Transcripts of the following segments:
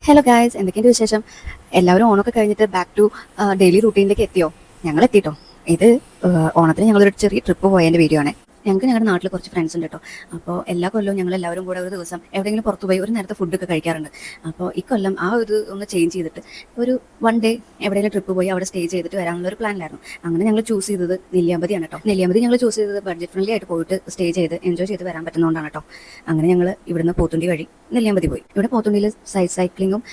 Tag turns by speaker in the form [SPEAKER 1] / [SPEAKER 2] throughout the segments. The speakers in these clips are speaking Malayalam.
[SPEAKER 1] ഹലോ ഗായ്സ്, എന്തൊക്കെയുണ്ട് വിശേഷം? എല്ലാവരും ഓണമൊക്കെ കഴിഞ്ഞിട്ട് ബാക്ക് ടു ഡെയിലി റൂട്ടീനിലേക്ക് എത്തിയോ? ഞങ്ങൾ എത്തിട്ടോ. ഇത് ഓണത്തിന് ഞങ്ങളൊരു ചെറിയ ട്രിപ്പ് പോയതിൻ്റെ വീഡിയോ ആണ്. ഞങ്ങൾക്ക് ഞങ്ങളുടെ നാട്ടിൽ കുറച്ച് ഫ്രണ്ട്സ് ഉണ്ട് കേട്ടോ. അപ്പോൾ എല്ലാ കൊല്ലവും ഞങ്ങൾ എല്ലാവരും കൂടെ ഒരു ദിവസം എവിടെയെങ്കിലും പുറത്ത് പോയി ഒരു നേരത്തെ ഫുഡൊക്കെ കഴിക്കാറുണ്ട്. അപ്പോൾ ഇക്കൊല്ലം ആ ഒരു ഒന്ന് ചേഞ്ച് ചെയ്തിട്ട് ഒരു വൺ ഡേ എവിടെയെങ്കിലും ട്രിപ്പ് പോയി അവിടെ സ്റ്റേ ചെയ്തിട്ട് വരാനുള്ള ഒരു പ്ലാനിലായിരുന്നു. അങ്ങനെ ഞങ്ങൾ ചൂസ് ചെയ്തത് നെല്ലിയാമ്പതിയാണ് കേട്ടോ. നെല്ലിയാമ്പതി ഞങ്ങൾ ചൂസ് ചെയ്തത് ബഡ്ജറ്റ് ഫ്രണ്ട്ലി ആയിട്ട് പോയിട്ട് സ്റ്റേ ചെയ്ത് എൻജോയ് ചെയ്ത് വരാൻ പറ്റുന്നതുകൊണ്ടാണ് കേട്ടോ. അങ്ങനെ ഞങ്ങൾ ഇവിടുന്ന് പോത്തുണ്ടി വഴി നെല്ലിയാമ്പതി പോയി. ഇവിടെ പോത്തുണ്ടിയിൽ സൈക്ലിങ്ങും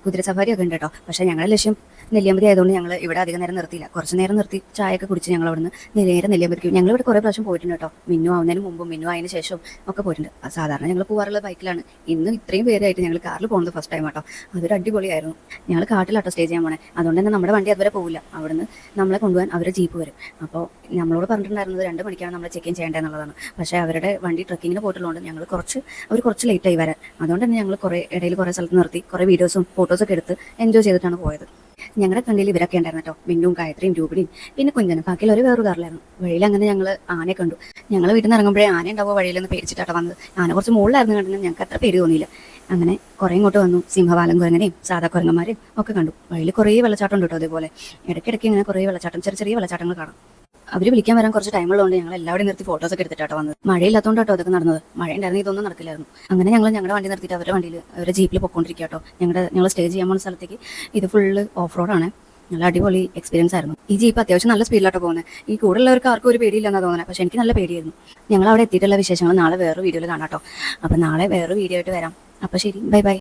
[SPEAKER 1] കുതിര സഫാരി ഒക്കെ ഉണ്ട് കേട്ടോ. പക്ഷേ ഞങ്ങളുടെ ലക്ഷ്യം നെല്ലിയാമ്പതി ആയതുകൊണ്ട് ഞങ്ങൾ ഇവിടെ അധികം നേരം നിർത്തിയില്ല. കുറച്ച് നേരം നിർത്തി ചായയൊക്കെ കുടിച്ച് ഞങ്ങൾ അവിടുന്ന് നേരെ നെല്ലിയാമ്പതിക്ക്. ഞങ്ങളിവിടെ കുറേ പ്രാവശ്യം പോയിട്ടുണ്ട് കേട്ടോ. മിന്നു ആവുന്നതിന് മുമ്പും മിന്നു ആയതിനു ശേഷവും ഒക്കെ പോയിട്ടുണ്ട്. സാധാരണ ഞങ്ങൾ പോകാറുള്ള ബൈക്കിലാണ്. ഇന്ന് ഇത്രയും പേരായിട്ട് ഞങ്ങൾ കാറിൽ പോകുന്നത് ഫസ്റ്റ് ടൈം കേട്ടോ. അതൊരു അടിപൊളിയായിരുന്നു. ഞങ്ങൾ കാട്ടിലാട്ടോ സ്റ്റേ ചെയ്യാൻ പോണേ. അതുകൊണ്ട് തന്നെ നമ്മുടെ വണ്ടി അതുവരെ പോകില്ല. അവിടുന്ന് നമ്മളെ കൊണ്ടുപോകാൻ അവരുടെ ജീപ്പ് വരും. അപ്പോൾ നമ്മളോട് പറഞ്ഞിട്ടുണ്ടായിരുന്നത് 2 മണിക്കാണ് നമ്മൾ ചെക്ക് ഇൻ ചെയ്യേണ്ടതെന്നുള്ളതാണ്. പക്ഷേ അവരുടെ വണ്ടി ട്രക്കിങ്ങിന് പോയിട്ടുള്ളതുകൊണ്ട് ഞങ്ങൾ കുറച്ച് ലേറ്റായി വരാൻ. അതുകൊണ്ട് തന്നെ ഞങ്ങൾ ഇടയിൽ കുറേ സ്ഥലത്ത് നിർത്തി കുറേ വീഡിയോസും ഫോട്ടോസൊക്കെ എടുത്ത് എൻജോയ് ചെയ്തിട്ടാണ് പോയത്. ഞങ്ങളുടെ കണ്ടിയിൽ ഇവരൊക്കെ ഉണ്ടായിരുന്നു കേട്ടോ. മിന്നും ഗായത്രിയും രൂപിണിയും പിന്നെ കുഞ്ഞനും. ബാക്കിയുള്ള ഒരു വേറൊരു കാറിലായിരുന്നു. വഴിയിൽ അങ്ങനെ ഞങ്ങൾ ആനയെ കണ്ടു. ഞങ്ങൾ വീട്ടിൽ നിന്ന് ഇറങ്ങുമ്പോഴേ ആന ഉണ്ടാവുക വഴിയിലൊന്ന് പേടിച്ചിട്ടാണ് വന്നത്. ആന കുറച്ച് മുകളിലായിരുന്നു കണ്ടെങ്കിൽ ഞങ്ങൾക്ക് അത്ര പേടി തോന്നിയില്ല. അങ്ങനെ കുറേ ഇങ്ങോട്ട് വന്നു. സിംഹവാലം കുരങ്ങനെയും സാധാ കുരങ്ങന്മാരെയും ഒക്കെ കണ്ടു. വഴിയിൽ കുറേ വെള്ളച്ചാട്ടം ഉണ്ട് കേട്ടോ. അതേപോലെ ഇടയ്ക്കിടയ്ക്ക് ഇങ്ങനെ കുറേ വെള്ളച്ചാട്ടം, ചെറിയ വെള്ളച്ചാട്ടങ്ങൾ കാണാം. അവർ വിളിക്കാൻ വരാൻ കുറച്ച് ടൈമുള്ളതുകൊണ്ട് ഞങ്ങൾ എല്ലാവരും നിർത്തി ഫോട്ടോസൊക്കെ എടുത്തിട്ടാട്ടോ വന്നത്. മഴയില്ലാത്തതുകൊണ്ട് കേട്ടോ അതൊക്കെ നടന്നത്. മഴ ഉണ്ടായിരുന്നു ഇതൊന്നും നടക്കില്ലായിരുന്നു. അങ്ങനെ ഞങ്ങളുടെ വണ്ടി നിർത്തിയിട്ട് അവരുടെ വണ്ടിയിൽ അവരുടെ ജീപ്പിൽ പൊക്കോണ്ടിരിക്കുക കേട്ടോ. ഞങ്ങൾ സ്റ്റേ ചെയ്യാൻ പോകുന്ന സ്ഥലത്തേക്ക്. ഇത് ഫുള്ള് ഓഫ് റോഡാണ്. നല്ല അടിപൊളി എക്സ്പീരിയൻസ് ആയിരുന്നു. ഈ ജീപ്പ് അത്യാവശ്യം നല്ല സ്പീഡിലാട്ടോ പോകുന്നത്. ഈ കൂടുതലുള്ളവർക്ക് ആർക്കും ഒരു പേടിയില്ലെന്നാണ് തോന്നുന്നത്. പക്ഷേ എനിക്ക് നല്ല പേടിയായിരുന്നു. ഞങ്ങൾ അവിടെ എത്തിയിട്ടുള്ള വിശേഷങ്ങൾ നാളെ വേറൊരു വീഡിയോയിൽ കാണാം കേട്ടോ. അപ്പം നാളെ വേറൊരു വീഡിയോ ആയിട്ട് വരാം. അപ്പോൾ ശരി, ബൈ ബൈ.